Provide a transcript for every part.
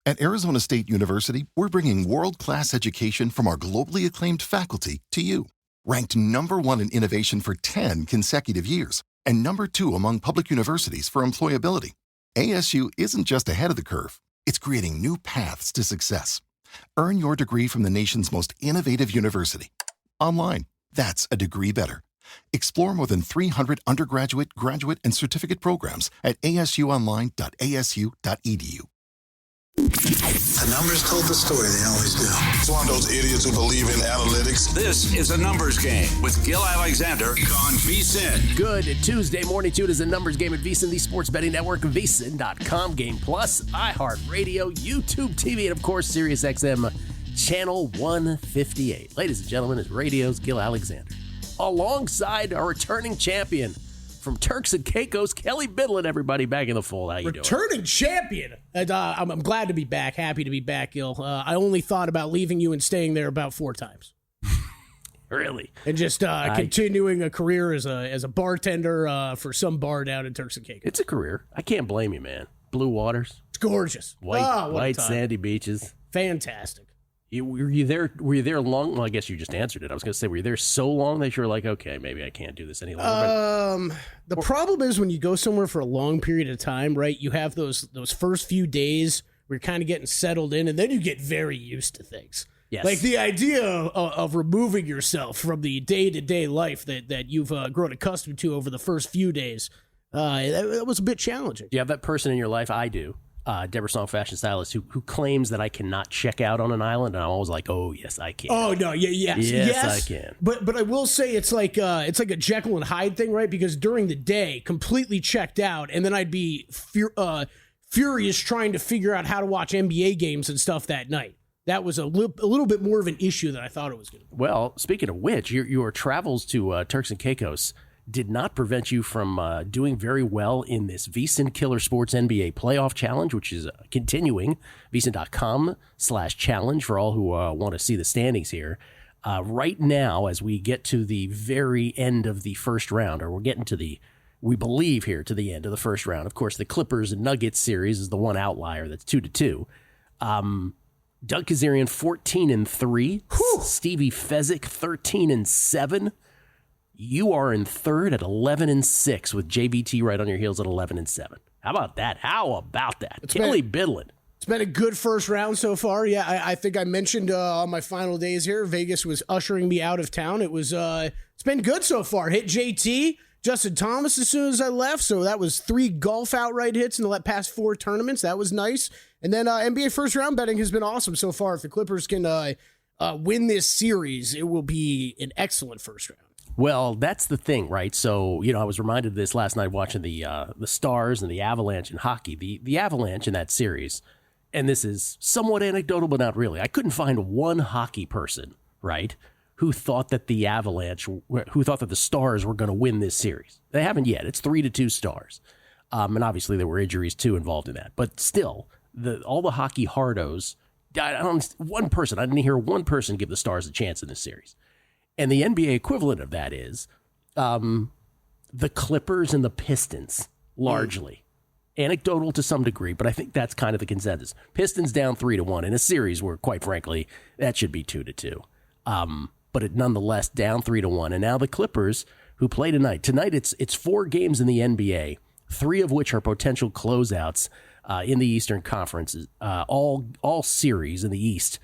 At Arizona State University, we're bringing world-class education from our globally acclaimed faculty to you. Ranked #1 in innovation for 10 consecutive years and #2 among public universities for employability, ASU isn't just ahead of the curve, it's creating new paths to success. Earn your degree from the nation's most innovative university. Online, that's a degree better. Explore more than 300 undergraduate, graduate, and certificate programs at asuonline.asu.edu. The numbers told the story, they always do. It's one of those idiots who believe in analytics. This is a numbers game with Gill Alexander on VSiN. Good Tuesday morning to it is a numbers game at VSiN, the sports betting network, VSiN.com, Game Plus, iHeartRadio, YouTube TV, and of course, Sirius XM Channel 158. Ladies and gentlemen, it's radio's Gill Alexander, alongside our returning champion from Turks and Caicos, Kelley Bydlon, everybody back in the fold. How you doing? Returning champion. And, I'm glad to be back. Happy to be back, Gill. I only thought about leaving you and staying there about 4 times. Really? And just continuing a career as a bartender for some bar down in Turks and Caicos. It's a career. I can't blame you, man. Blue waters. It's gorgeous. White sandy beaches. Fantastic. Were you there long? Well, I guess you just answered it. I was going to say, were you there so long that you were like, okay, maybe I can't do this any longer? The problem is when you go somewhere for a long period of time, right? You have those first few days where you're kind of getting settled in, and then you get very used to things. Yes. Like the idea of removing yourself from the day-to-day life that you've grown accustomed to over the first few days, that was a bit challenging. Do you have that person in your life? I do. Deborah Song, fashion stylist, who claims that I cannot check out on an island, and I'm always like, oh yes, I can. Oh no, yes, I can. But I will say it's like a Jekyll and Hyde thing, right? Because during the day, completely checked out, and then I'd be furious trying to figure out how to watch NBA games and stuff that night. That was a little bit more of an issue than I thought it was going to be. Well, speaking of which, your travels to Turks and Caicos did not prevent you from doing very well in this VSiN Killer Sports NBA Playoff Challenge, which is continuing. VSiN.com/challenge for all who want to see the standings here. Right now, as we get to the very end of the first round, or we're getting to we believe here to the end of the first round. Of course, the Clippers and Nuggets series is the one outlier that's 2-2. Doug Kazarian 14-3. Stevie Fezzik 13-7. You are in third at 11-6 with JBT right on your heels at 11-7. How about that? Kelley Bydlon. It's been a good first round so far. Yeah, I think I mentioned on my final days here, Vegas was ushering me out of town. It's been good so far. Hit JT, Justin Thomas as soon as I left. So that was 3 golf outright hits in the past 4 tournaments. That was nice. And then NBA first round betting has been awesome so far. If the Clippers can win this series, it will be an excellent first round. Well, that's the thing, right? So, I was reminded of this last night watching the Stars and the Avalanche in hockey. The Avalanche in that series, and this is somewhat anecdotal, but not really. I couldn't find one hockey person, right, who thought that the Stars were going to win this series. They haven't yet. It's 3-2 Stars. And obviously there were injuries, too, involved in that. But still, all the hockey hardos, I didn't hear one person give the Stars a chance in this series. And the NBA equivalent of that is the Clippers and the Pistons, largely. Anecdotal to some degree, but I think that's kind of the consensus. Pistons down 3-1 in a series where, quite frankly, that should be 2-2. But it nonetheless down 3-1. And now the Clippers, who play tonight. Tonight it's 4 games in the NBA, 3 of which are potential closeouts in the Eastern Conference. All series in the East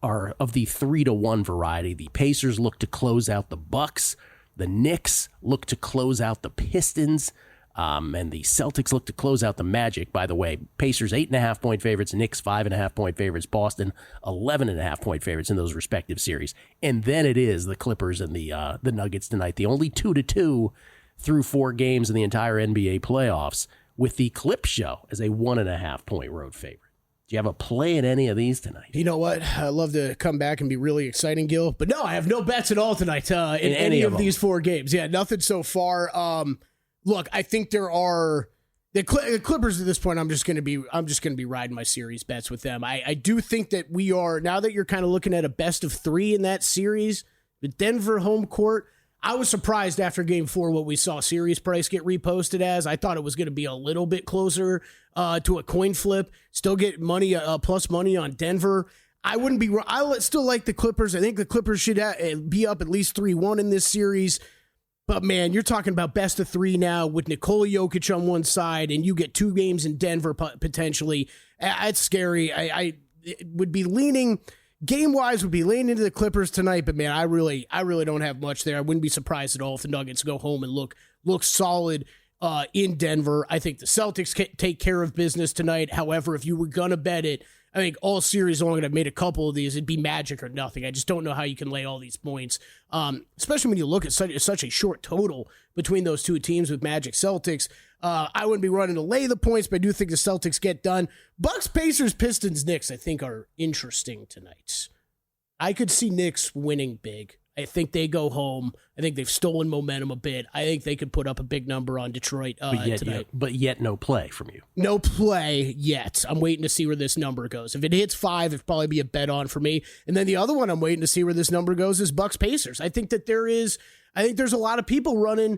are of the 3-1 variety. The Pacers look to close out the Bucks. The Knicks look to close out the Pistons. And the Celtics look to close out the Magic. By the way, Pacers 8.5-point favorites, Knicks 5.5-point favorites, Boston 11.5-point favorites in those respective series. And then it is the Clippers and the Nuggets tonight. The only 2-2 through 4 games in the entire NBA playoffs, with the Clip Show as a 1.5-point road favorite. Do you have a play in any of these tonight? You know what? I'd love to come back and be really exciting, Gill. But no, I have no bets at all tonight in any of these 4 games. Yeah, nothing so far. Look, I think there are the Clippers at this point. I'm just going to be riding my series bets with them. I do think that we are, now that you're kind of looking at a best of 3 in that series, the Denver home court, I was surprised after Game 4 what we saw series price get reposted as. I thought it was going to be a little bit closer to a coin flip. Still get money, plus money on Denver. I still like the Clippers. I think the Clippers should be up at least 3-1 in this series. But, man, you're talking about best of 3 now with Nikola Jokic on one side, and you get 2 games in Denver potentially. It's scary. I would be leaning... Game-wise, would be leaning into the Clippers tonight, but man, I really don't have much there. I wouldn't be surprised at all if the Nuggets go home and look solid in Denver. I think the Celtics take care of business tonight. However, if you were gonna bet it, I think all series long, and I've made a couple of these, it'd be Magic or nothing. I just don't know how you can lay all these points, especially when you look at such a short total between those two teams with Magic Celtics. I wouldn't be running to lay the points, but I do think the Celtics get done. Bucks, Pacers, Pistons, Knicks, I think are interesting tonight. I could see Knicks winning big. I think they go home. I think they've stolen momentum a bit. I think they could put up a big number on Detroit tonight. But yet no play from you. No play yet. I'm waiting to see where this number goes. If it hits 5, it'd probably be a bet on for me. And then the other one I'm waiting to see where this number goes is Bucks, Pacers. I think there's a lot of people running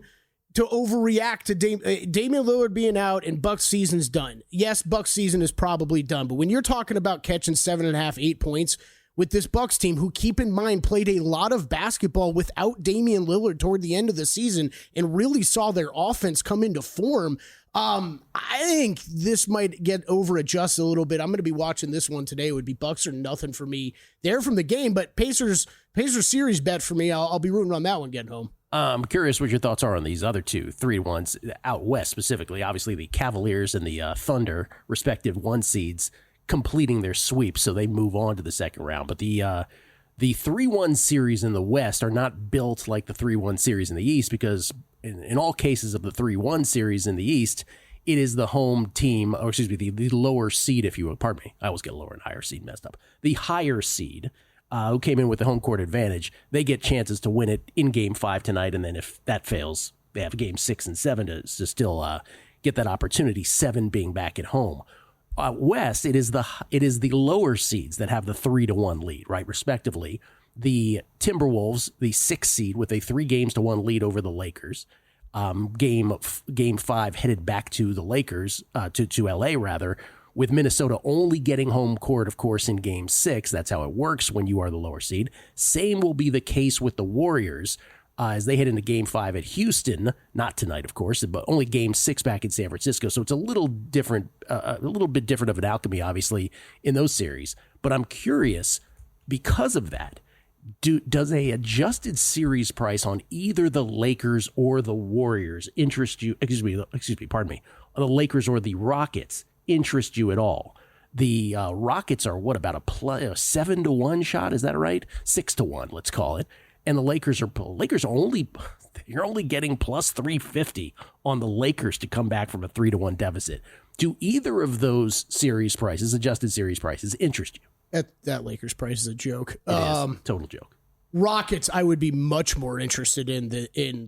to overreact to Damian Lillard being out and Bucks season's done. Yes, Bucks season is probably done, but when you're talking about catching 7.5, 8 points with this Bucks team, who, keep in mind, played a lot of basketball without Damian Lillard toward the end of the season and really saw their offense come into form, I think this might get over-adjusted a little bit. I'm going to be watching this one today. It would be Bucks or nothing for me there from the game, but Pacers series bet for me. I'll be rooting on that one getting home. I'm curious what your thoughts are on these other 2 3-1s out west specifically. Obviously, the Cavaliers and the Thunder, respective 1 seeds, completing their sweep, so they move on to the second round. But the 3-1 series in the West are not built like the 3-1 series in the East, because in all cases of the 3-1 series in the East, it is the home team, or excuse me, the lower seed, if you will. Pardon me, I always get lower and higher seed messed up. The higher seed, who came in with the home court advantage, they get chances to win it in Game 5 tonight, and then if that fails, they have Game 6 and 7 to still get that opportunity, 7 being back at home. West, it is the lower seeds that have the 3-1 lead, right, respectively. The Timberwolves, the 6th seed, with a 3-1 lead over the Lakers. Game 5 headed back to the Lakers, to LA rather, with Minnesota only getting home court, of course, in Game 6. That's how it works when you are the lower seed. Same will be the case with the Warriors as they head into Game 5 at Houston. Not tonight, of course, but only Game 6 back in San Francisco. So it's a little different, a little bit different of an alchemy, obviously, in those series. But I'm curious, because of that, does a adjusted series price on either the Lakers or the Warriors interest you? Pardon me, on the Lakers or the Rockets interest you at all? The Rockets are about a 7-1 shot? Is that right? 6-1, let's call it. And the Lakers are you're only getting plus 350 on the Lakers to come back from a 3-1 deficit. Do either of those series prices, adjusted series prices, interest you? That Lakers price is a joke. It is. Total joke. Rockets, I would be much more interested in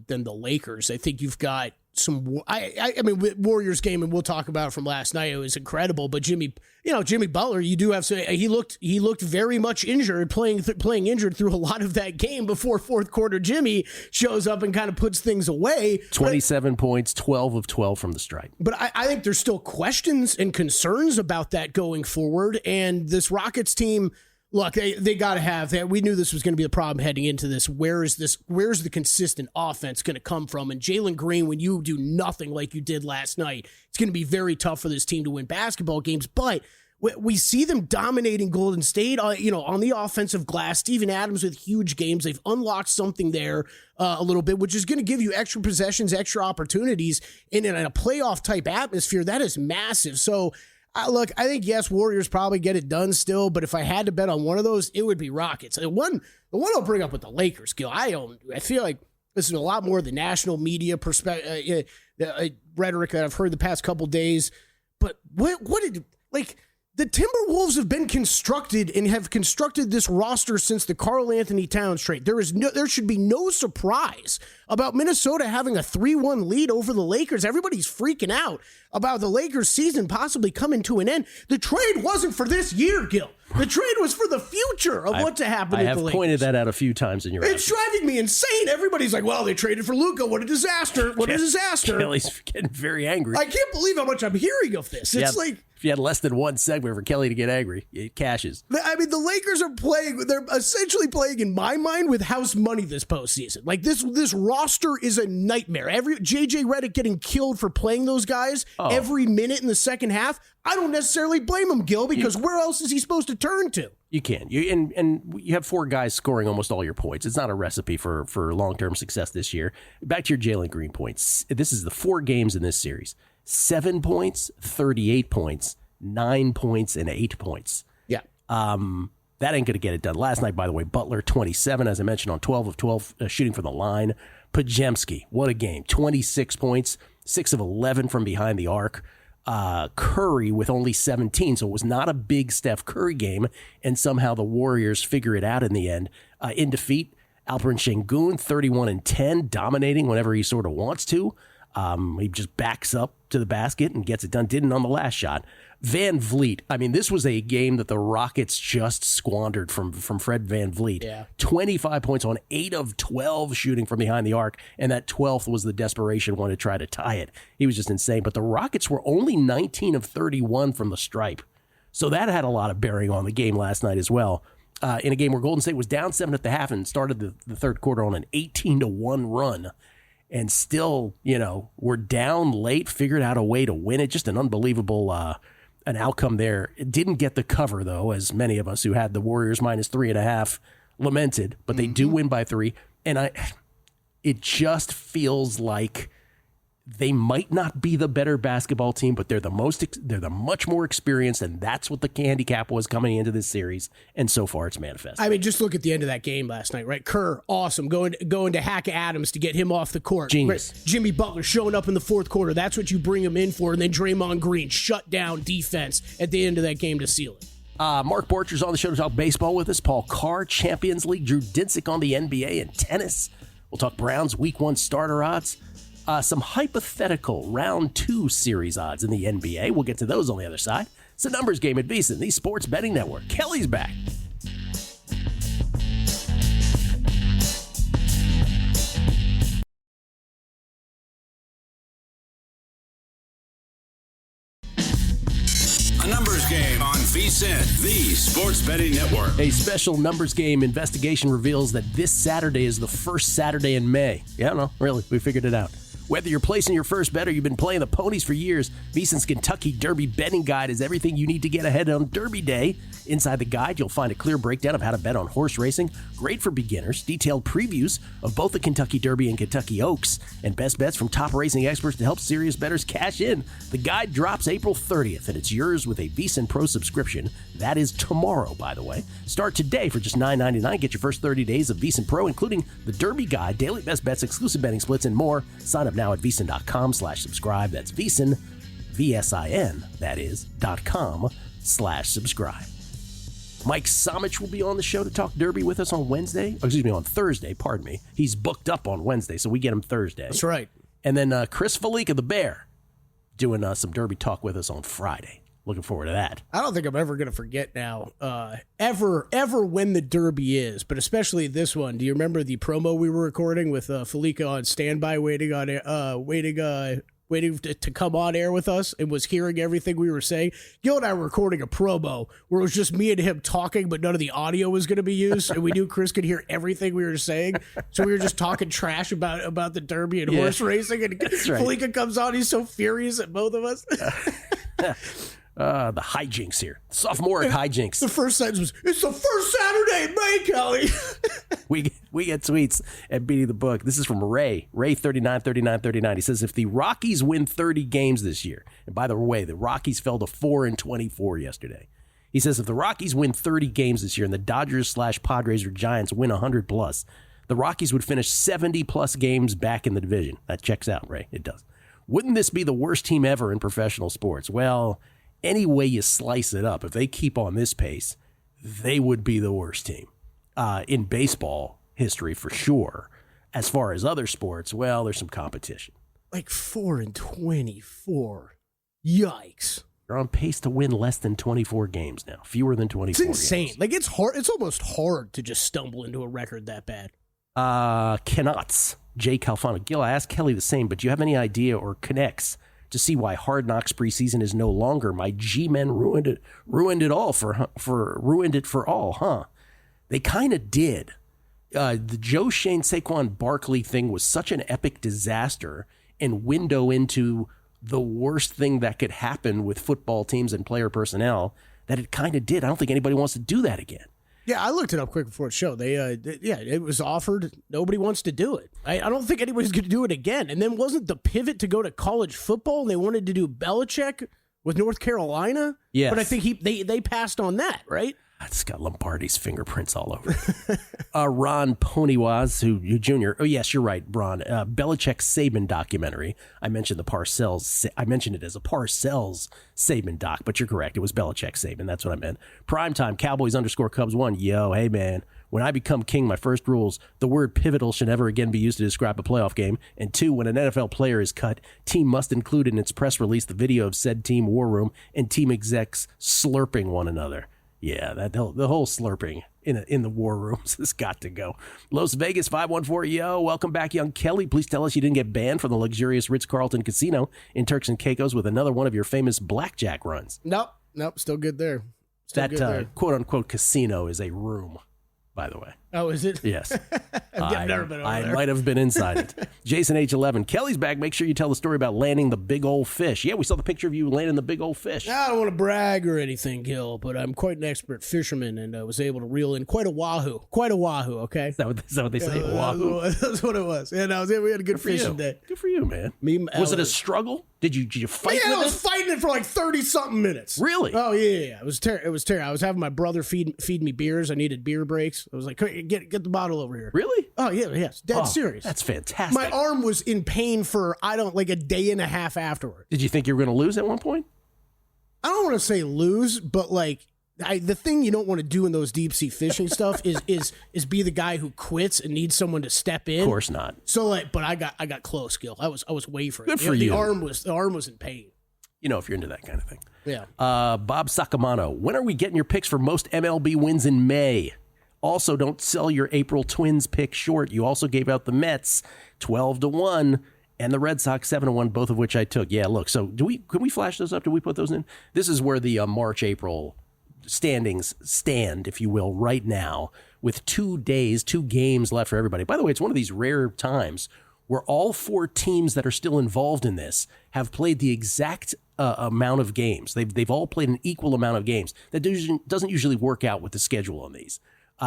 than the Lakers. I think you've got some. I mean, Warriors game, and we'll talk about it from last night. It was incredible. But Jimmy Butler, you do have to. He looked very much injured, playing injured through a lot of that game before fourth quarter. Jimmy shows up and kind of puts things away. 27 points, 12 of 12 from the stripe. But I think there's still questions and concerns about that going forward. And this Rockets team. Look, they got to have that. We knew this was going to be a problem heading into this. Where's the consistent offense going to come from? And Jalen Green, when you do nothing like you did last night, it's going to be very tough for this team to win basketball games. But we see them dominating Golden State, on the offensive glass. Steven Adams with huge games. They've unlocked something there a little bit, which is going to give you extra possessions, extra opportunities in a playoff type atmosphere. That is massive. So. Look, I think, yes, Warriors probably get it done still, but if I had to bet on one of those, it would be Rockets. The one I'll bring up with the Lakers, Gill, I feel like this is a lot more of the national media rhetoric that I've heard the past couple days, but the The Timberwolves have been constructed and have constructed this roster since the Karl Anthony Towns trade. There should be no surprise about Minnesota having a 3-1 lead over the Lakers. Everybody's freaking out about the Lakers season possibly coming to an end. The trade wasn't for this year, Gill. The trade was for the future of what to happen with the Lakers. I have pointed that out a few times in your It's driving me insane. Everybody's like, well, they traded for Luka. What a disaster. What a disaster. Kelley's getting very angry. I can't believe how much I'm hearing of this. It's like... If you had less than one segment for Kelley to get angry, it cashes. I mean, the Lakers are playing, they're essentially playing, in my mind, with house money this postseason. Like, this roster is a nightmare. JJ Redick getting killed for playing those guys every minute in the second half. I don't necessarily blame him, Gill, because where else is he supposed to turn to? You can. And you have 4 guys scoring almost all your points. It's not a recipe for long-term success this year. Back to your Jalen Green points. This is the 4 games in this series. 7 points, 38 points, 9 points, and 8 points. Yeah. That ain't going to get it done. Last night, by the way, Butler, 27, as I mentioned, on 12 of 12 shooting from the line. Podziemski, what a game. 26 points, 6 of 11 from behind the arc. Curry with only 17, so it was not a big Steph Curry game, and somehow the Warriors figure it out in the end. In defeat, Alperen Şengün, 31 and 10, dominating whenever he sort of wants to. He just backs up to the basket and gets it done. Didn't on the last shot. Van Vliet. I mean, this was a game that the Rockets just squandered from Fred Van Vliet. Yeah. 25 points on 8 of 12 shooting from behind the arc, and that 12th was the desperation one to try to tie it. He was just insane. But the Rockets were only 19 of 31 from the stripe. So that had a lot of bearing on the game last night as well. In a game where Golden State was down 7 at the half and started the third quarter on an 18-1 run. And still, we're down late, figured out a way to win it. Just an unbelievable an outcome there. It didn't get the cover, though, as many of us who had the Warriors minus 3.5 lamented. But they do win by 3. And it just feels like they might not be the better basketball team, but they're the much more experienced, and that's what the handicap was coming into this series. And so far, it's manifested. I mean, just look at the end of that game last night, right? Kerr, awesome, going to hack Adams to get him off the court. Genius. Right? Jimmy Butler showing up in the fourth quarter. That's what you bring him in for. And then Draymond Green shut down defense at the end of that game to seal it. Mark Borchard's on the show to talk baseball with us. Paul Carr, Champions League. Drew Dinsick on the NBA and tennis. We'll talk Browns Week 1 starter odds. Some hypothetical round 2 series odds in the NBA. We'll get to those on the other side. It's a numbers game at VSiN, the Sports Betting Network. Kelley's back. A numbers game on VSiN, the Sports Betting Network. A special numbers game investigation reveals that this Saturday is the first Saturday in May. Yeah, no, really, we figured it out. Whether you're placing your first bet or you've been playing the ponies for years, VSiN's Kentucky Derby betting guide is everything you need to get ahead on Derby Day. Inside the guide, you'll find a clear breakdown of how to bet on horse racing, great for beginners, detailed previews of both the Kentucky Derby and Kentucky Oaks, and best bets from top racing experts to help serious bettors cash in. The guide drops April 30th, and it's yours with a VSiN Pro subscription. That is tomorrow, by the way. Start today for just $9.99. Get your first 30 days of VSiN Pro, including the Derby Guide, daily best bets, exclusive betting splits, and more. Sign up now at VSiN.com/subscribe. That's VSiN, VSIN, that is, .com/subscribe. Mike Somich will be on the show to talk Derby with us on Thursday, pardon me. He's booked up on Wednesday, so we get him Thursday. That's right. And then Chris Fallica, the Bear, doing some Derby talk with us on Friday. Looking forward to that. I don't think I'm ever going to forget now, ever when the Derby is, but especially this one. Do you remember the promo we were recording with Fallica on standby, waiting to come on air with us and was hearing everything we were saying? Gill and I were recording a promo where it was just me and him talking, but none of the audio was going to be used, and we knew Chris could hear everything we were saying, so we were just talking trash about the Derby and horse racing, and Fallica comes on, he's so furious at both of us. The hijinks here. Sophomoric hijinks. The first sentence was, "It's the first Saturday in May, Kelley." We get tweets at Beating the Book. This is from Ray 39. He says, if the Rockies win 30 games this year, and by the way, the Rockies fell to 4-24 yesterday. He says, if the Rockies win 30 games this year and the Dodgers/Padres or Giants win 100 plus, the Rockies would finish 70 plus games back in the division. That checks out, Ray. It does. Wouldn't this be the worst team ever in professional sports? Well, any way you slice it up, if they keep on this pace, they would be the worst team in baseball history for sure. As far as other sports, well, there's some competition. Like 4-24. Yikes. They're on pace to win less than 24 games now. Fewer than 24 It's insane. games. Like, it's hard. It's almost hard to just stumble into a record that bad. Cannots. Jay Calfano. Gill, I asked Kelley the same, but do you have any idea or connects to see why Hard Knocks preseason is no longer? My G-men ruined it for all, huh? They kind of did. The Joe Shane Saquon Barkley thing was such an epic disaster and window into the worst thing that could happen with football teams and player personnel that it kind of did. I don't think anybody wants to do that again. Yeah, I looked it up quick before the show. It was offered. Nobody wants to do it. I don't think anybody's going to do it again. And then wasn't the pivot to go to college football? And they wanted to do Belichick with North Carolina. Yes. But I think they passed on that, right? It's got Lombardi's fingerprints all over it. Ron Ponywaz, who Jr. Oh, yes, you're right, Ron. Belichick Saban documentary. I mentioned the Parcells. I mentioned it as a Parcells Saban doc, but you're correct. It was Belichick Saban. That's what I meant. Primetime, Cowboys _Cubs 1. Yo, hey, man. When I become king, my first rules, the word pivotal should never again be used to describe a playoff game. And 2, when an NFL player is cut, team must include in its press release the video of said team war room and team execs slurping one another. Yeah, the whole slurping in the war rooms has got to go. Las Vegas 514, yo, welcome back, young Kelley. Please tell us you didn't get banned from the luxurious Ritz-Carlton Casino in Turks and Caicos with another one of your famous blackjack runs. Nope, still good there. That quote-unquote casino is a room, by the way. Oh, is it? Yes. I've never been over there. I might have been inside it. Jason H11, Kelley's back. Make sure you tell the story about landing the big old fish. Yeah, we saw the picture of you landing the big old fish. I don't want to brag or anything, Gill, but I'm quite an expert fisherman and I was able to reel in quite a wahoo. Okay? Is that what they say? Wahoo? That's what it was. And we had a good fishing day. Good for you, man. Was it a struggle? Did you fight with it? I was fighting it for like 30-something minutes. Really? Oh, yeah. It was terrible. I was having my brother feed me beers. I needed beer breaks. I was like, get the bottle over here. Really? Oh, yeah, yes. Dead serious. That's fantastic. My arm was in pain for, a day and a half afterward. Did you think you were going to lose at one point? I don't want to say lose, but the thing you don't want to do in those deep sea fishing stuff is be the guy who quits and needs someone to step in. Of course not. So but I got close, Gill. I was wavering. Good for you. The arm was in pain. If you're into that kind of thing. Yeah. Bob Sacamano, when are we getting your picks for most MLB wins in May? Also, don't sell your April Twins pick short. You also gave out the Mets 12-1 and the Red Sox 7-1, both of which I took. Yeah, look. So can we flash those up? Do we put those in? This is where the March-April standings stand, if you will, right now, with 2 games left for everybody. By the way, it's one of these rare times where all 4 teams that are still involved in this have played the exact amount of games. They've all played an equal amount of games. That doesn't usually work out with the schedule on these.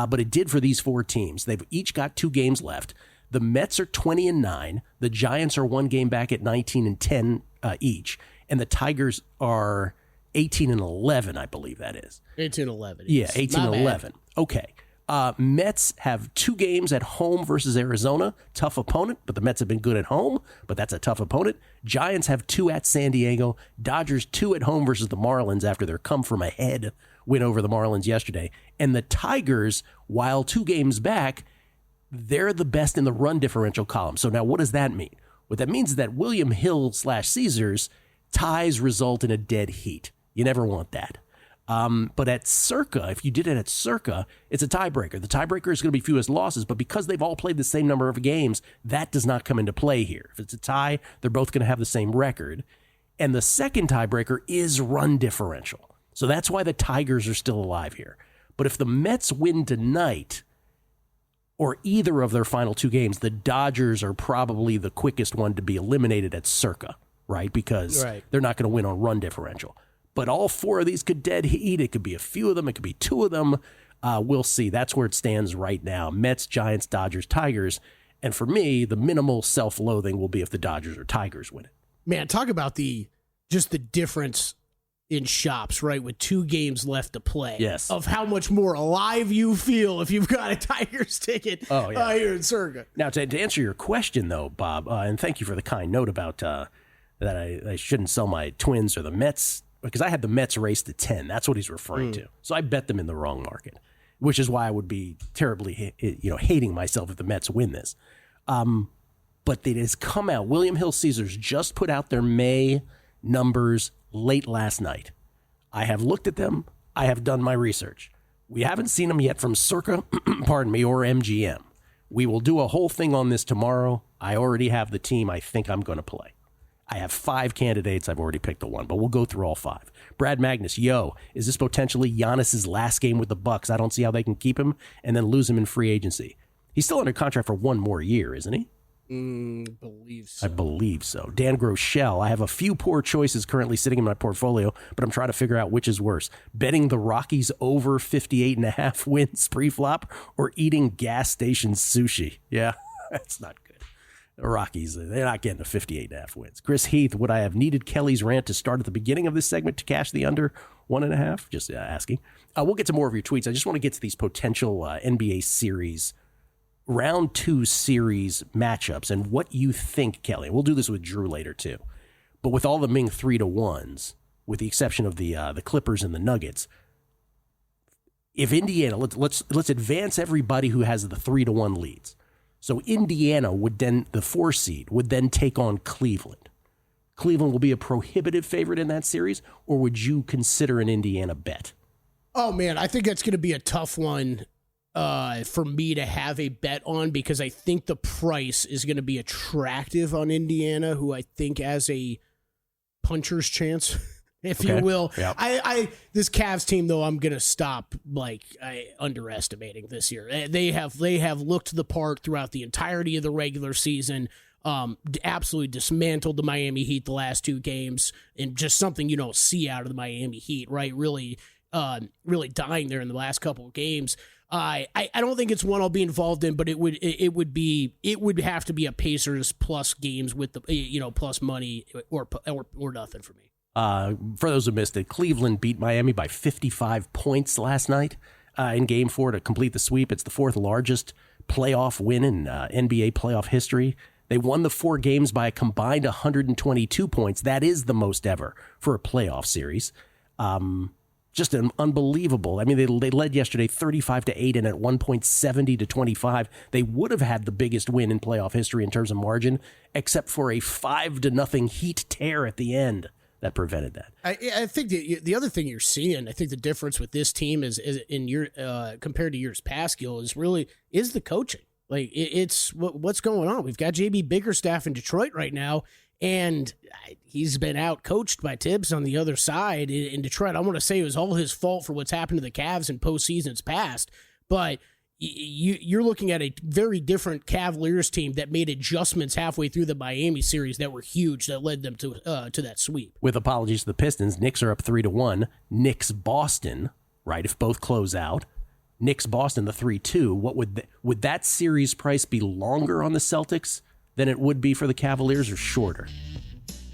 But it did for these 4 teams. They've each got 2 games left. The Mets are 20-9. The Giants are 1 game back at 19-10 each. And the Tigers are 18-11, I believe that is. 18-11. Yeah, 18-11. Okay. Mets have 2 games at home versus Arizona. Tough opponent, but the Mets have been good at home, but that's a tough opponent. Giants have 2 at San Diego. Dodgers 2 at home versus the Marlins after their come-from-ahead win over the Marlins yesterday. And the Tigers, while 2 games back, they're the best in the run differential column. So now what does that mean? What that means is that William Hill/Caesars ties result in a dead heat. You never want that. But at Circa, if you did it at Circa, it's a tiebreaker. The tiebreaker is going to be fewest losses, but because they've all played the same number of games, that does not come into play here. If it's a tie, they're both going to have the same record. And the second tiebreaker is run differential. So that's why the Tigers are still alive here. But if the Mets win tonight, or either of their final 2 games, the Dodgers are probably the quickest one to be eliminated at Circa, right? Because they're not going to win on run differential. But all 4 of these could dead heat. It could be a few of them. It could be 2 of them. We'll see. That's where it stands right now. Mets, Giants, Dodgers, Tigers. And for me, the minimal self-loathing will be if the Dodgers or Tigers win it. Man, talk about just the difference in shops, right? With 2 games left to play. Yes. Of how much more alive you feel if you've got a Tigers ticket here in Circa. Now, to answer your question, though, Bob, and thank you for the kind note about that I shouldn't sell my Twins or the Mets because I had the Mets race to 10. That's what he's referring to. So I bet them in the wrong market, which is why I would be terribly, hating myself if the Mets win this. But it has come out. William Hill Caesars just put out their May numbers late last night. I have looked at them. I have done my research. We haven't seen them yet from Circa, or MGM. We will do a whole thing on this tomorrow. I already have the team I think I'm going to play. I have 5 candidates. I've already picked the one, but we'll go through all 5. Brad Magnus, is this potentially Giannis's last game with the Bucks? I don't see how they can keep him and then lose him in free agency. He's still under contract for 1 more year, isn't he? I believe so. Dan Groeschel, I have a few poor choices currently sitting in my portfolio, but I'm trying to figure out which is worse. Betting the Rockies over 58.5 wins pre-flop or eating gas station sushi. Yeah, that's not good. The Rockies, they're not getting to 58.5 wins. Chris Heath, would I have needed Kelley's rant to start at the beginning of this segment to cash the under 1.5? Just asking. We'll get to more of your tweets. I just want to get to these potential NBA series round 2 series matchups and what you think, Kelley. We'll do this with Drew later too. But with all the Ming 3-1s, with the exception of the Clippers and the Nuggets, if Indiana, let's advance everybody who has the 3-1 leads. So Indiana would then, the 4 seed, would then take on Cleveland. Cleveland will be a prohibitive favorite in that series, or would you consider an Indiana bet? Oh man, I think that's going to be a tough one for me to have a bet on, because I think the price is going to be attractive on Indiana, who I think has a puncher's chance, if you will. Yep. This Cavs team, though, I'm going to stop underestimating this year. They have looked the part throughout the entirety of the regular season. Absolutely dismantled the Miami Heat the last 2 games, and just something you don't see out of the Miami Heat, right? Really dying there in the last couple of games. I don't think it's one I'll be involved in, but it would have to be a Pacers plus games with the plus money or nothing for me. For those who missed it, Cleveland beat Miami by 55 points last night in Game 4 to complete the sweep. It's the 4th largest playoff win in NBA playoff history. They won the 4 games by a combined 122 points. That is the most ever for a playoff series. Just an unbelievable. I mean, they led yesterday 35-8, and at one point 70-25. They would have had the biggest win in playoff history in terms of margin, except for a 5-0 Heat tear at the end that prevented that. I think the other thing you're seeing, I think the difference with this team is in your compared to years past, Gill, is the coaching. Like it's what's going on. We've got JB Bickerstaff in Detroit right now, and he's been out-coached by Tibbs on the other side in Detroit. I want to say it was all his fault for what's happened to the Cavs in postseasons past, but you're looking at a very different Cavaliers team that made adjustments halfway through the Miami series that were huge, that led them to that sweep. With apologies to the Pistons, Knicks are up 3-1. Knicks-Boston, right, if both close out. Knicks-Boston, the 3-2. What would that series price be longer on the Celtics than it would be for the Cavaliers, or shorter?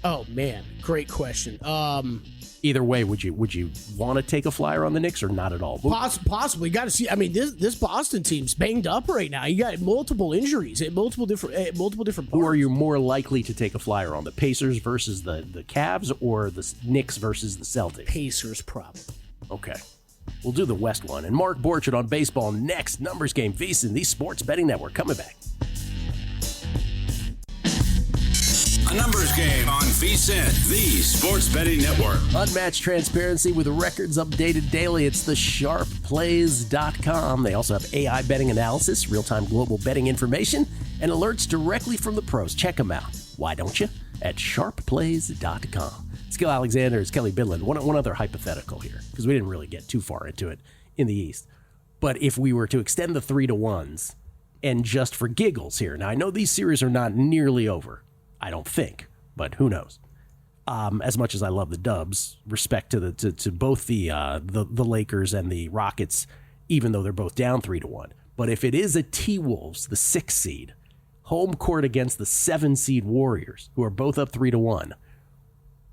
Oh man, great question. Either way, would you want to take a flyer on the Knicks or not at all? Possibly. Got to see. I mean, this Boston team's banged up right now. You got multiple injuries at multiple different parts. Who are you more likely to take a flyer on? The Pacers versus the Cavs, or the Knicks versus the Celtics? Pacers, probably. Okay. We'll do the West one. And Mark Borchard on baseball next. Numbers Game, VSiN, the Sports Betting Network. Coming back. A numbers game on VSiN, the Sports Betting Network. Unmatched transparency with records updated daily. It's the sharpplays.com. They also have AI betting analysis, real-time global betting information, and alerts directly from the pros. Check them out. Why don't you? At sharpplays.com. Gill Alexander is Kelley Bydlon. One other hypothetical here, because we didn't really get too far into it in the East. But if we were to extend the 3-1s, and just for giggles here, now I know these series are not nearly over. I don't think, but who knows? As much as I love the Dubs, respect to both the Lakers and the Rockets, even though they're both down 3-1. But if it is a T-Wolves, the 6 seed, home court against the 7 seed Warriors, who are both up 3-1,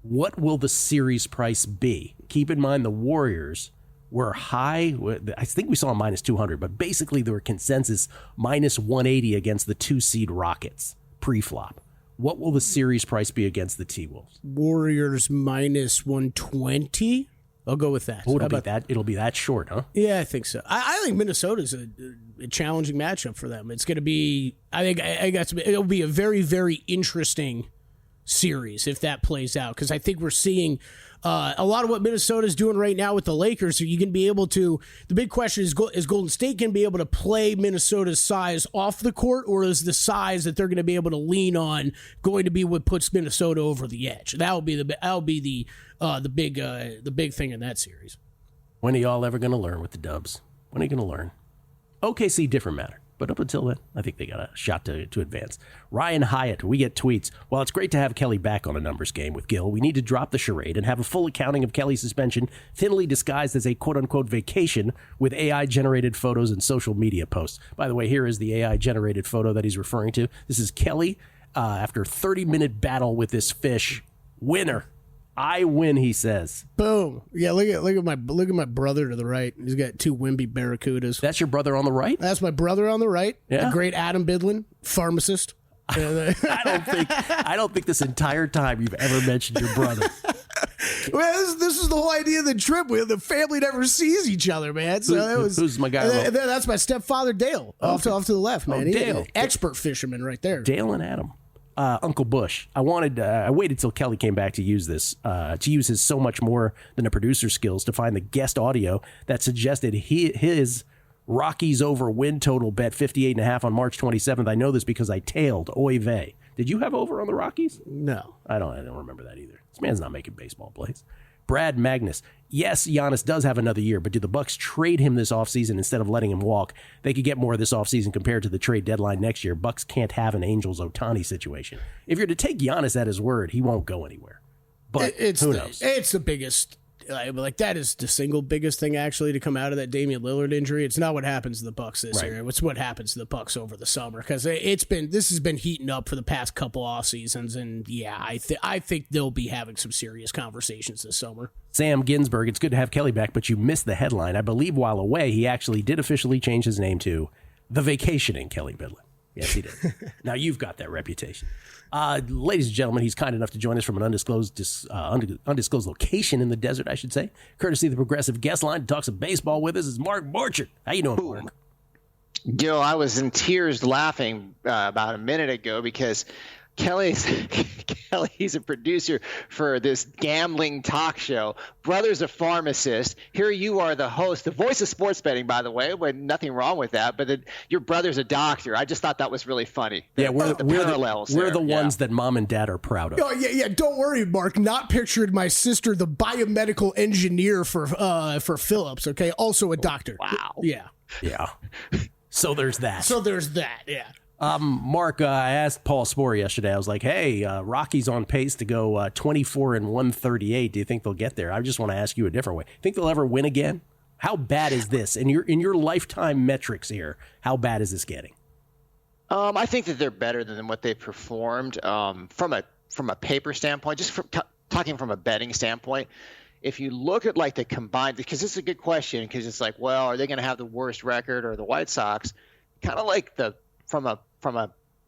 what will the series price be? Keep in mind the Warriors were high. I think we saw -200, but basically there were consensus -180 against the 2 seed Rockets pre-flop. What will the series price be against the T-Wolves? Warriors minus 120. I'll go with that. Oh, it'll be that short, huh? Yeah, I think so. I think Minnesota's a challenging matchup for them. It's going to be. I think it'll be a very, very interesting series if that plays out, because I think we're seeing a lot of what Minnesota's doing right now with the Lakers. So you can be able to. The big question is Golden State can be able to play Minnesota's size off the court, or is the size that they're going to be able to lean on going to be what puts Minnesota over the edge? That'll be the big thing in that series. When are y'all ever going to learn with the Dubs? When are you going to learn? OKC, different matter. But up until then, I think they got a shot to advance. Ryan Hyatt, we get tweets. While it's great to have Kelley back on a numbers game with Gill, we need to drop the charade and have a full accounting of Kelley's suspension, thinly disguised as a quote-unquote vacation with AI-generated photos and social media posts. By the way, here is the AI-generated photo that he's referring to. This is Kelley after a 30-minute battle with this fish. Winner. I win, he says. Boom. Yeah, look at my brother to the right. He's got 2 Wimby Barracudas. That's your brother on the right? That's my brother on the right. Yeah. The great Adam Bydlon, pharmacist. I don't think this entire time you've ever mentioned your brother. Well, this is the whole idea of the trip. The family never sees each other, man. So who's my guy? That's my stepfather, Dale, off to the left, man. Dale. He's an expert fisherman right there. Dale and Adam. Uncle Bush. I waited till Kelley came back to use this, to use his so much more than a producer skills to find the guest audio that suggested his Rockies over win total bet 58.5 on March 27th. I know this because I tailed. Oy vey. Did you have over on the Rockies? No. I don't remember that either. This man's not making baseball plays. Brad Magnus. Yes, Giannis does have another year, but do the Bucks trade him this offseason instead of letting him walk? They could get more this offseason compared to the trade deadline next year. Bucks can't have an Angels-Ohtani situation. If you're to take Giannis at his word, he won't go anywhere. But who knows? It's the biggest. That is the single biggest thing actually to come out of that Damian Lillard injury. It's not what happens to the Bucks this year. It's what happens to the Bucks over the summer, because this has been heating up for the past couple off seasons, and yeah, I think they'll be having some serious conversations this summer. Sam Ginsberg, it's good to have Kelley back, but you missed the headline. I believe while away, he actually did officially change his name to The Vacationing Kelley Bydlon. Yes, he did. Now you've got that reputation. Ladies and gentlemen, he's kind enough to join us from an undisclosed location in the desert, I should say. Courtesy of the Progressive Guest Line, to talk some baseball with us is Mark Borchard. How you doing, Mark? Gil, I was in tears laughing about a minute ago because Kelley's a producer for this gambling talk show. Brother's a pharmacist. Here you are, the host, the voice of sports betting, by the way. But nothing wrong with that. But your brother's a doctor. I just thought that was really funny. We're the ones that mom and dad are proud of. Oh, yeah. Don't worry, Mark. Not pictured my sister, the biomedical engineer for Phillips. Okay, also a doctor. Wow. Yeah. So there's that. Yeah. Mark, I asked Paul Sporer yesterday. I was like, "Hey, Rockies on pace to go 24 and 138. Do you think they'll get there?" I just want to ask you a different way. Think they'll ever win again? How bad is this? In your lifetime metrics here, how bad is this getting? I think that they're better than what they've performed from a paper standpoint. Just talking from a betting standpoint, if you look at like the combined, because this is a good question, because it's like, well, are they going to have the worst record or the White Sox? Kind of like from a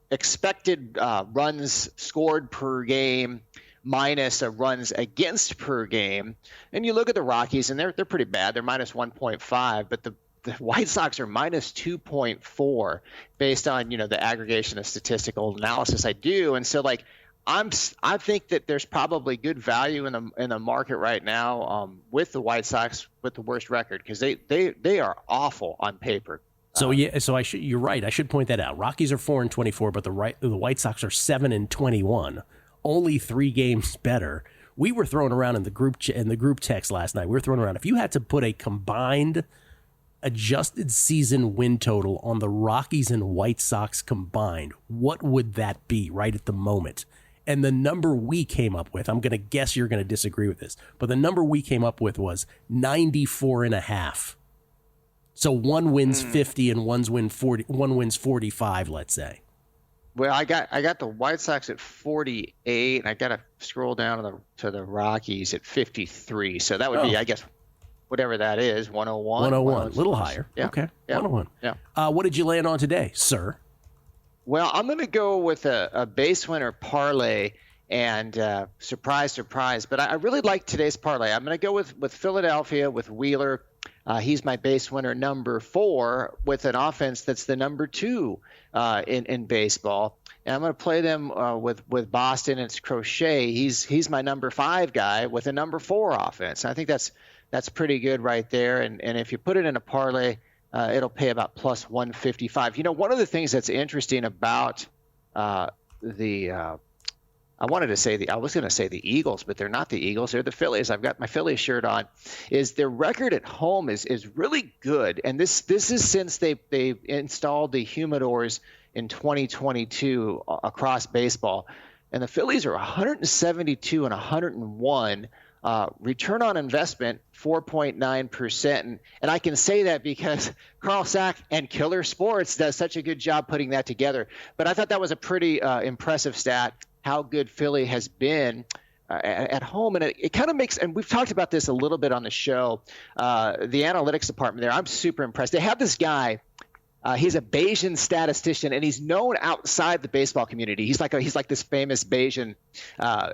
expected runs scored per game minus a runs against per game, and you look at the Rockies, and they're pretty bad. They're minus 1.5, but the White Sox are minus 2.4 based on the aggregation of statistical analysis I do, and so like I think that there's probably good value in the market right now with the White Sox with the worst record, because they are awful on paper. So you're right. I should point that out. Rockies are 4-24, but the White Sox are 7-21, only 3 games better. We were throwing around in the group text last night. We were throwing around, if you had to put a combined adjusted season win total on the Rockies and White Sox combined, what would that be right at the moment? And the number we came up with, I'm going to guess you're going to disagree with this, but the number we came up with was 94.5. So one wins 50 and one wins 45, let's say. Well, I got the White Sox at 48, and I got to scroll down to the Rockies at 53. So that would be, I guess, whatever that is, 101. 101, a little higher. Yeah. Okay, yeah. 101. Yeah. What did you land on today, sir? Well, I'm going to go with a base winner parlay, and surprise, surprise. But I really like today's parlay. I'm going to go with Philadelphia, with Wheeler. He's my base winner number 4 with an offense that's the number 2 in baseball. And I'm going to play them with Boston. It's Crochet. He's my number 5 guy with a number 4 offense. And I think that's pretty good right there. And if you put it in a parlay, it'll pay about plus 155. You know, one of the things that's interesting about I was going to say the Eagles, but they're not the Eagles. They're the Phillies. I've got my Phillies shirt on. Is their record at home is really good, and this is since they installed the humidors in 2022 across baseball, and the Phillies are 172 and 101. Return on investment 4.9%, and I can say that because Carl Sack and Killer Sports does such a good job putting that together. But I thought that was a pretty impressive stat, how good Philly has been at home. And it kind of makes, and we've talked about this a little bit on the show, the analytics department there, I'm super impressed. They have this guy, he's a Bayesian statistician, and he's known outside the baseball community. He's like this famous Bayesian, I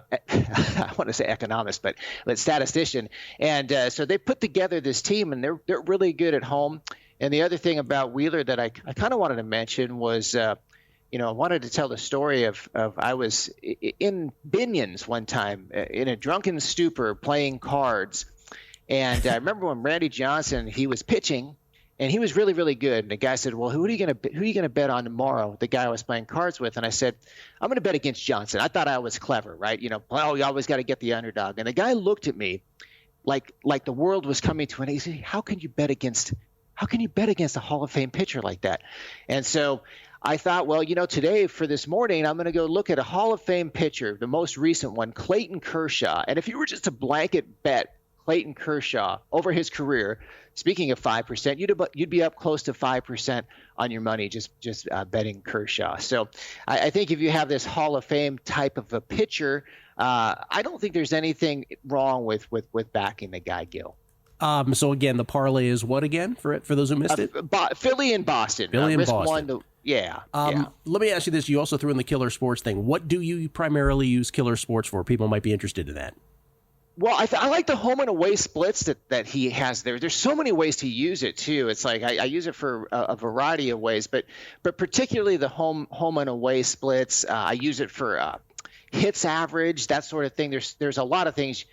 want to say economist, but statistician. And so they put together this team, and they're really good at home. And the other thing about Wheeler that I kind of wanted to mention was, I wanted to tell the story of I was in Binion's one time in a drunken stupor playing cards. And I remember when Randy Johnson, he was pitching, and he was really, really good. And the guy said, well, who are you going to bet on tomorrow? The guy I was playing cards with. And I said, I'm going to bet against Johnson. I thought I was clever, right? You always got to get the underdog. And the guy looked at me like the world was coming to an end. He said, how can you bet against a Hall of Fame pitcher like that? And so I thought, well, today for this morning, I'm going to go look at a Hall of Fame pitcher, the most recent one, Clayton Kershaw. And if you were just to blanket bet Clayton Kershaw over his career, speaking of 5%, you'd be up close to 5% on your money just betting Kershaw. So I think if you have this Hall of Fame type of a pitcher, I don't think there's anything wrong with backing the guy, Gill. So again, the parlay is what again for those who missed it? Philly and Boston. Philly and risk Boston. One yeah. Let me ask you this. You also threw in the Killer Sports thing. What do you primarily use Killer Sports for? People might be interested in that. Well, I like the home and away splits that he has there. There's so many ways to use it too. It's like I use it for a variety of ways, but particularly the home and away splits. I use it for hits average, that sort of thing. There's a lot of things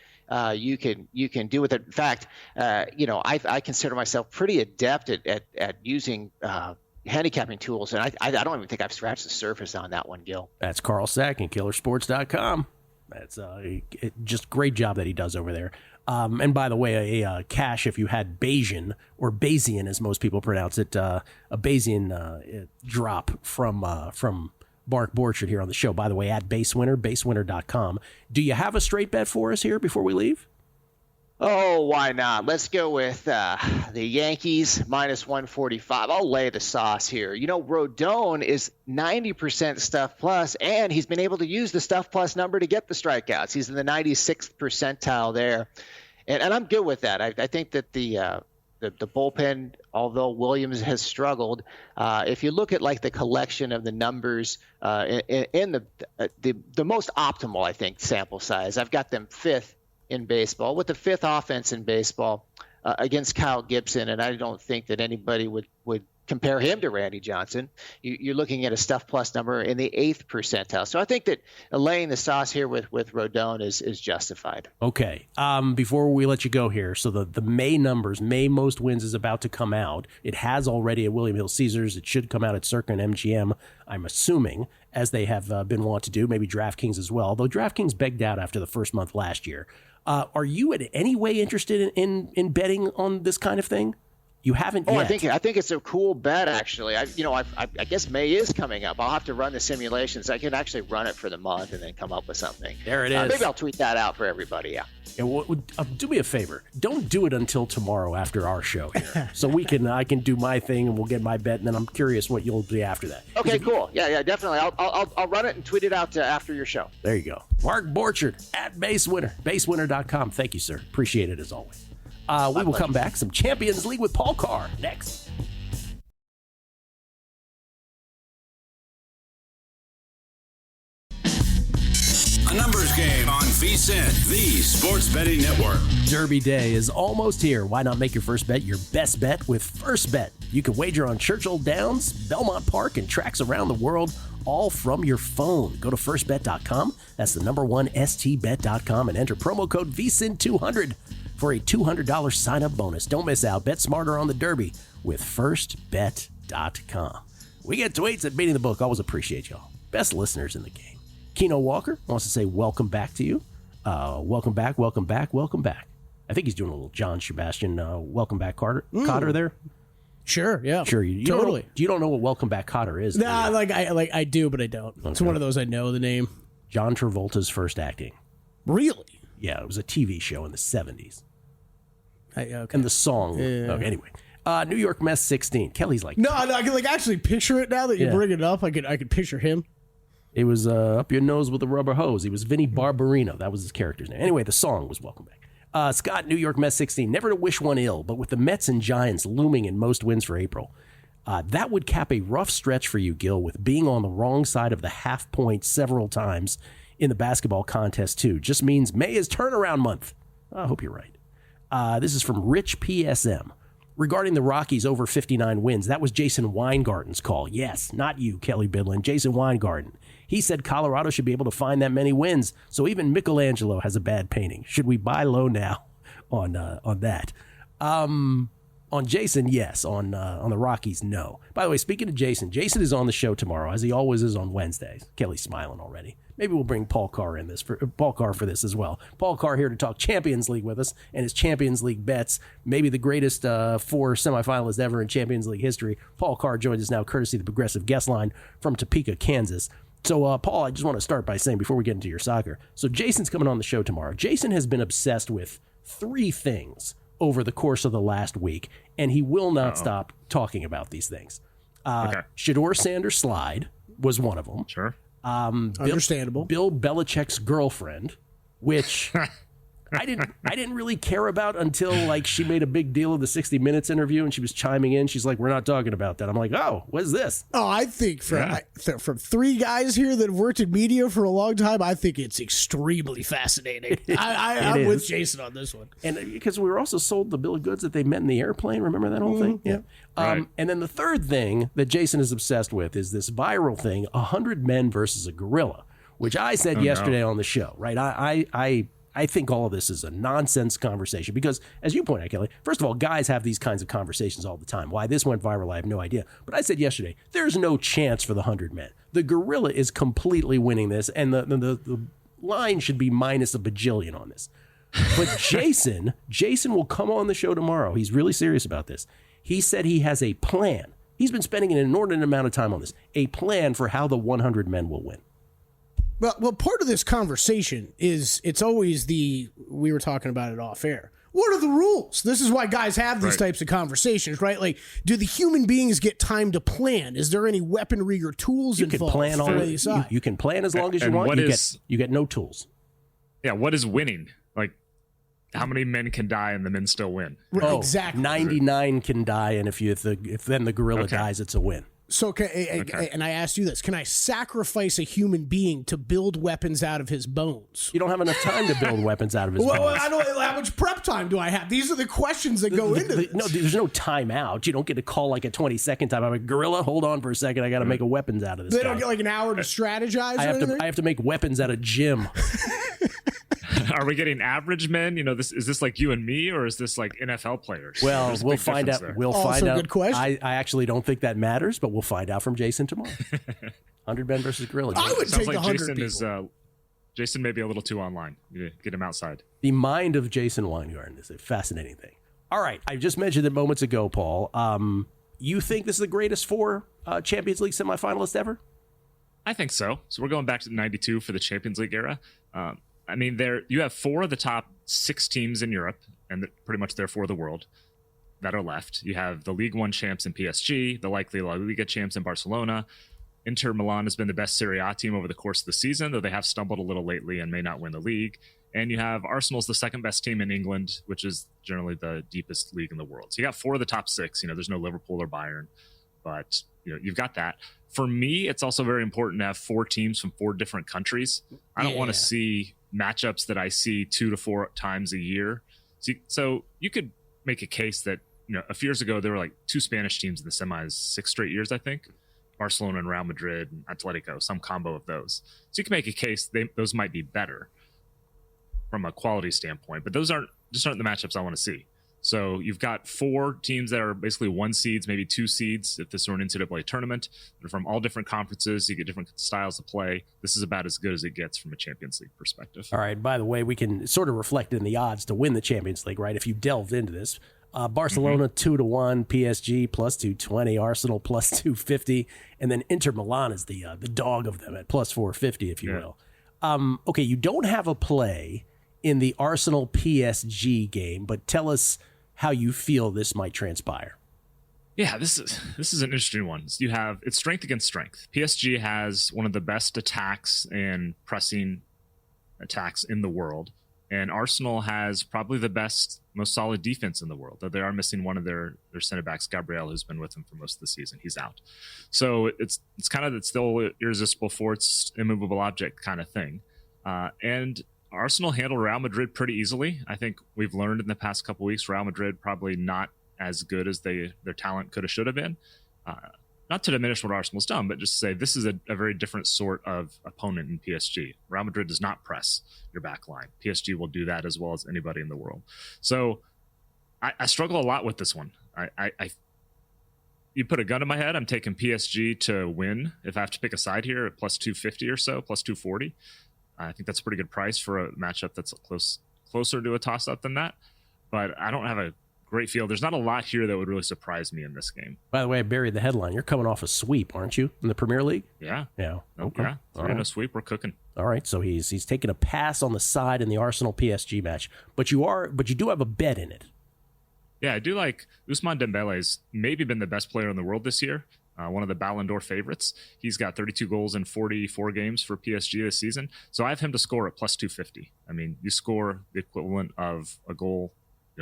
you can do with it. In fact, I consider myself pretty adept at using handicapping tools, and I don't even think I've scratched the surface on that one, Gil. That's Carl Sack and KillerSports.com. That's just great job that he does over there. And by the way, a cash, if you had Bayesian, or Bayesian as most people pronounce it, a Bayesian drop from Mark Borchard here on the show. By the way, at BaseWinner, BaseWinner.com. Do you have a straight bet for us here before we leave? Oh, why not? Let's go with the Yankees minus 145. I'll lay the sauce here. Rodon is 90% stuff plus, and he's been able to use the stuff plus number to get the strikeouts. He's in the 96th percentile there, and I'm good with that. I think that the bullpen, although Williams has struggled, if you look at like the collection of the numbers in the most optimal, I think, sample size, I've got them 5th in baseball, with the 5th offense in baseball against Kyle Gibson, and I don't think that anybody would compare him to Randy Johnson. You're looking at a stuff plus number in the 8th percentile. So I think that laying the sauce here with Rodon is justified. Okay. Before we let you go here, so the May numbers, May most wins is about to come out. It has already at William Hill Caesars. It should come out at Circa and MGM, I'm assuming, as they have been wont to do, maybe DraftKings as well, though DraftKings begged out after the first month last year. Are you in any way interested in betting on this kind of thing? You haven't yet. I think it's a cool bet, actually. I guess May is coming up. I'll have to run the simulations. I can actually run it for the month and then come up with something. There it is. Maybe I'll tweet that out for everybody. Yeah. Do me a favor. Don't do it until tomorrow after our show here, so I can do my thing and we'll get my bet, and then I'm curious what you'll do after that. Okay, cool. Yeah, definitely. I'll run it and tweet it out after your show. There you go. Mark Borchard at BaseWinner, BaseWinner.com. Thank you, sir. Appreciate it as always. We will come back. Some Champions League with Paul Carr next. A numbers game on VSiN, the sports betting network. Derby Day is almost here. Why not make your first bet your best bet with First Bet? You can wager on Churchill Downs, Belmont Park, and tracks around the world, all from your phone. Go to firstbet.com. That's the number one stbet.com and enter promo code VSiN200 for a $200 sign-up bonus. Don't miss out. Bet smarter on the Derby with firstbet.com. We get tweets at Beating the Book. Always appreciate y'all. Best listeners in the game. Keno Walker wants to say welcome back to you. Welcome back, welcome back, welcome back. I think he's doing a little John Sebastian welcome back Cotter there. Sure, yeah. Sure, you totally. You don't know what welcome back Cotter is. Nah, I do, but I don't. Okay. It's one of those I know the name. John Travolta's first acting. Really? Yeah, it was a TV show in the 70s. Okay. And the song. Yeah. Okay, anyway. New York Mets 16. Kelly's like, no, I can actually picture it now that you bring it up. I could picture him. It was up your nose with a rubber hose. He was Vinny Barbarino. That was his character's name. Anyway, the song was Welcome Back. Scott, New York Mets 16. Never to wish one ill, but with the Mets and Giants looming in most wins for April, that would cap a rough stretch for you, Gill, with being on the wrong side of the half point several times in the basketball contest, too. Just means May is turnaround month. I hope you're right. This is from Rich PSM. Regarding the Rockies over 59 wins, that was Jason Weingarten's call. Yes, not you, Kelley Bydlon, Jason Weingarten. He said Colorado should be able to find that many wins, so even Michelangelo has a bad painting. Should we buy low now on that? On Jason, yes. On the Rockies, no. By the way, speaking of Jason is on the show tomorrow, as he always is on Wednesdays. Kelly's smiling already. Maybe we'll bring Paul Carr for this as well. Paul Carr here to talk Champions League with us and his Champions League bets. Maybe the greatest 4 semifinalists ever in Champions League history. Paul Carr joins us now, courtesy of the Progressive Guest Line from Topeka, Kansas. So, Paul, I just want to start by saying, before we get into your soccer, so Jason's coming on the show tomorrow. Jason has been obsessed with 3 things over the course of the last week, and he will not stop talking about these things. Shedeur Sanders' slide was one of them. Sure. Understandable. Bill Belichick's girlfriend, which I didn't really care about until she made a big deal of the 60 Minutes interview and she was chiming in. She's like, "We're not talking about that." I'm like, "Oh, what is this?" Oh, I think from 3 guys here that have worked in media for a long time, I think it's extremely fascinating. I'm with Jason on this one. And because we were also sold the bill of goods that they met in the airplane. Remember that whole thing? Yeah. Right. And then the third thing that Jason is obsessed with is this viral thing, 100 men versus a gorilla, which I said yesterday on the show, right? I think all of this is a nonsense conversation because, as you point out, Kelly, first of all, guys have these kinds of conversations all the time. Why this went viral, I have no idea. But I said yesterday, there's no chance for the 100 men. The gorilla is completely winning this, and the line should be minus a bajillion on this. But Jason will come on the show tomorrow. He's really serious about this. He said he has a plan. He's been spending an inordinate amount of time on this. A plan for how the 100 men will win. Well, part of this conversation is it's always we were talking about it off air. What are the rules? This is why guys have these types of conversations, right? Like, do the human beings get time to plan? Is there any weaponry or tools involved? You can plan all the side. You can plan as long as you want. You get no tools. Yeah, what is winning? Like, how many men can die and the men still win? Exactly. 99 can die, and if then the gorilla dies, it's a win. So, and I asked you this, can I sacrifice a human being to build weapons out of his bones? You don't have enough time to build weapons out of his bones. I don't. How much prep time do I have? These are the questions that go into this. No, there's no time out. You don't get to call like a 20-second time. I'm like, gorilla, hold on for a second. I got to make a weapons out of this They don't get like an hour to strategize I have to make weapons at a gym. Are we getting average men? Is this like you and me, or is this like NFL players? Well, we'll find out. There. We'll find out. Good question. I actually don't think that matters, but we'll find out from Jason tomorrow. 100 men versus gorilla. I would take like 100 Jason people. Jason may be a little too online. You get him outside. The mind of Jason Weingarten is a fascinating thing. All right, I just mentioned it moments ago, Paul. You think this is the greatest 4 Champions League semifinalists ever? I think so. So we're going back to '92 for the Champions League era. You have 4 of the top 6 teams in Europe, and pretty much therefore the world, that are left. You have the League One champs in PSG, the likely La Liga champs in Barcelona. Inter Milan has been the best Serie A team over the course of the season, though they have stumbled a little lately and may not win the league. And you have Arsenal's the second best team in England, which is generally the deepest league in the world. So you got 4 of the top 6. There's no Liverpool or Bayern, but you've got that. For me, it's also very important to have 4 teams from 4 different countries. I don't want to see matchups that I see 2 to 4 times a year. So you could make a case that, a few years ago, there were like 2 Spanish teams in the semis 6 straight years, I think. Barcelona and Real Madrid and Atletico, some combo of those. So you can make a case those might be better from a quality standpoint, but those aren't the matchups I want to see. So you've got 4 teams that are basically 1 seeds, maybe 2 seeds if this were an NCAA tournament. They're from all different conferences. You get different styles of play. This is about as good as it gets from a Champions League perspective. All right, by the way, we can sort of reflect in the odds to win the Champions League, right? If you delved into this. Barcelona 2-1, PSG plus 220, Arsenal plus 250, and then Inter Milan is the dog of them at plus 450, if you will. Okay, you don't have a play in the Arsenal PSG game, but tell us how you feel this might transpire. Yeah, this is an interesting one. It's strength against strength. PSG has one of the best attacks and pressing attacks in the world. And Arsenal has probably the best, most solid defense in the world, though they are missing one of their center backs, Gabriel, who's been with them for most of the season. He's out. So it's kind of still irresistible force, immovable object kind of thing. And Arsenal handled Real Madrid pretty easily. I think we've learned in the past couple weeks, Real Madrid probably not as good as their talent could have, should have been. Not to diminish what Arsenal's done, but just to say this is a very different sort of opponent in PSG. Real Madrid does not press your back line. PSG will do that as well as anybody in the world. So I struggle a lot with this one. You put a gun to my head, I'm taking PSG to win. If I have to pick a side here at plus 250 or so, plus 240, I think that's a pretty good price for a matchup that's closer to a toss-up than that. But I don't have a great feel. There's not a lot here that would really surprise me in this game. By the way, I buried the headline. You're coming off a sweep, aren't you, in the Premier League? Yeah. Okay. Yeah. We're in a sweep. We're cooking. All right. So he's taking a pass on the side in the Arsenal PSG match, but you do have a bet in it. Yeah, I do like Ousmane Dembele's maybe been the best player in the world this year. One of the Ballon d'Or favorites. He's got 32 goals in 44 games for PSG this season. So I have him to score at plus 250. I mean, you score the equivalent of a goal,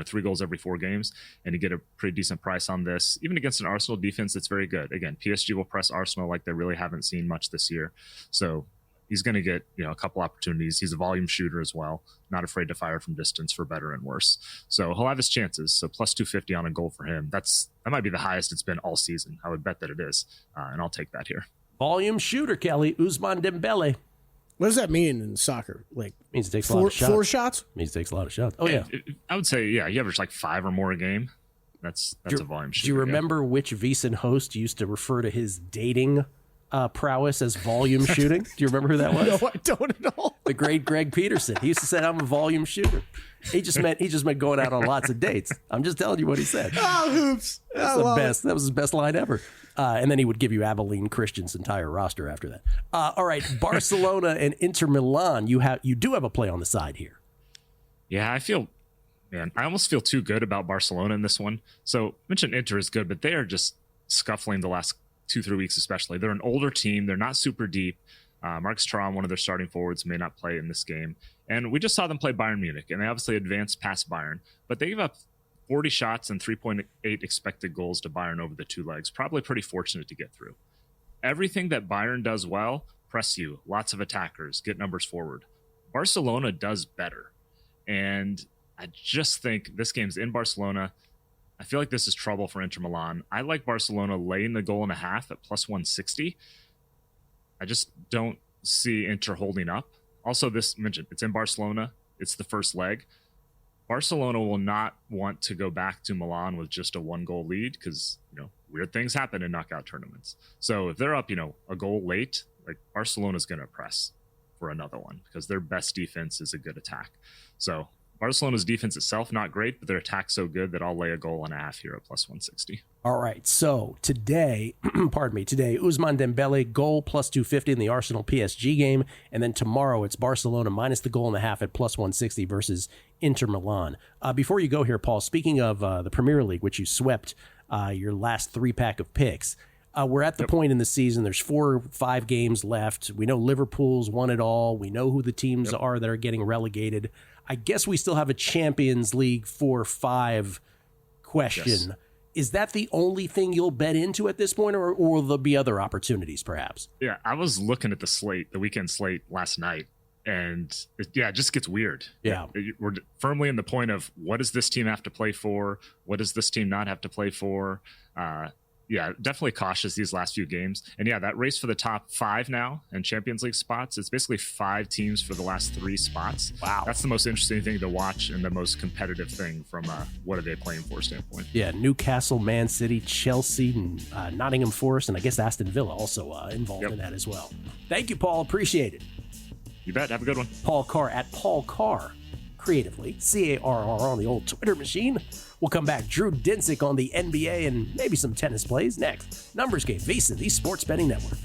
3 goals every 4 games, and you get a pretty decent price on this, even against an Arsenal defense that's very good. Again, PSG will press Arsenal like they really haven't seen much this year. So he's going to get, a couple opportunities. He's a volume shooter as well, not afraid to fire from distance for better and worse. So he'll have his chances. So plus 250 on a goal for him. That might be the highest it's been all season. I would bet that it is, and I'll take that here. Volume shooter, Kelley, Ousmane Dembele. What does that mean in soccer? Like, means it takes a lot of shots. 4 shots? Means it takes a lot of shots. Oh, yeah. I would say, you average like 5 or more a game. That's a volume shooter. Do you remember which VEASAN host used to refer to his dating prowess as volume shooting? Do you remember who that was? No, I don't at all. The great Greg Peterson. He used to say, I'm a volume shooter. He just meant going out on lots of dates. I'm just telling you what he said. Oh, hoops. That's the best. That was his best line ever. And then he would give you Abilene Christian's entire roster after that. All right, Barcelona and Inter Milan. You do have a play on the side here. Yeah, I almost feel too good about Barcelona in this one. So I mentioned Inter is good, but they are just scuffling the last 2-3 weeks, especially. They're an older team. They're not super deep. Marcus Thuram, one of their starting forwards, may not play in this game. And we just saw them play Bayern Munich, and they obviously advanced past Bayern. But they gave up 40 shots and 3.8 expected goals to Bayern over the 2 legs. Probably pretty fortunate to get through. Everything that Bayern does well, press you, lots of attackers, get numbers forward. Barcelona does better. And I just think this game's in Barcelona. I feel like this is trouble for Inter Milan. I like Barcelona laying the goal and a half at plus 160. I just don't see Inter holding up. Also, it's in Barcelona. It's the first leg. Barcelona will not want to go back to Milan with just a 1-goal lead because, weird things happen in knockout tournaments. So if they're up, a goal late, like Barcelona's going to press for another one because their best defense is a good attack. So Barcelona's defense itself, not great, but their attack's so good that I'll lay a goal and a half here at plus 160. All right, so today, Ousmane Dembele, goal plus 250 in the Arsenal PSG game, and then tomorrow it's Barcelona minus the goal and a half at plus 160 versus Inter Milan. Before you go here, Paul, speaking of the Premier League, which you swept your last 3-pack of picks, we're at the point in the season, there's 4 or 5 games left. We know Liverpool's won it all. We know who the teams are that are getting relegated. I guess we still have a Champions League 4-5 question. Yes. Is that the only thing you'll bet into at this point, or will there be other opportunities perhaps? Yeah, I was looking at the weekend slate last night, and it just gets weird. Yeah. We're firmly in the point of, what does this team have to play for? What does this team not have to play for? Definitely cautious these last few games. And that race for the top 5 now in Champions League spots, it's basically 5 teams for the last 3 spots. Wow. That's the most interesting thing to watch and the most competitive thing from what are they playing for standpoint. Yeah, Newcastle, Man City, Chelsea, and Nottingham Forest, and I guess Aston Villa also involved in that as well. Thank you, Paul. Appreciate it. You bet. Have a good one. Paul Carr at Paul Carr, creatively, CARR on the old Twitter machine. We'll come back. Drew Dinsick on the NBA and maybe some tennis plays next. Numbers Game, VEASAN, the Sports Betting Network.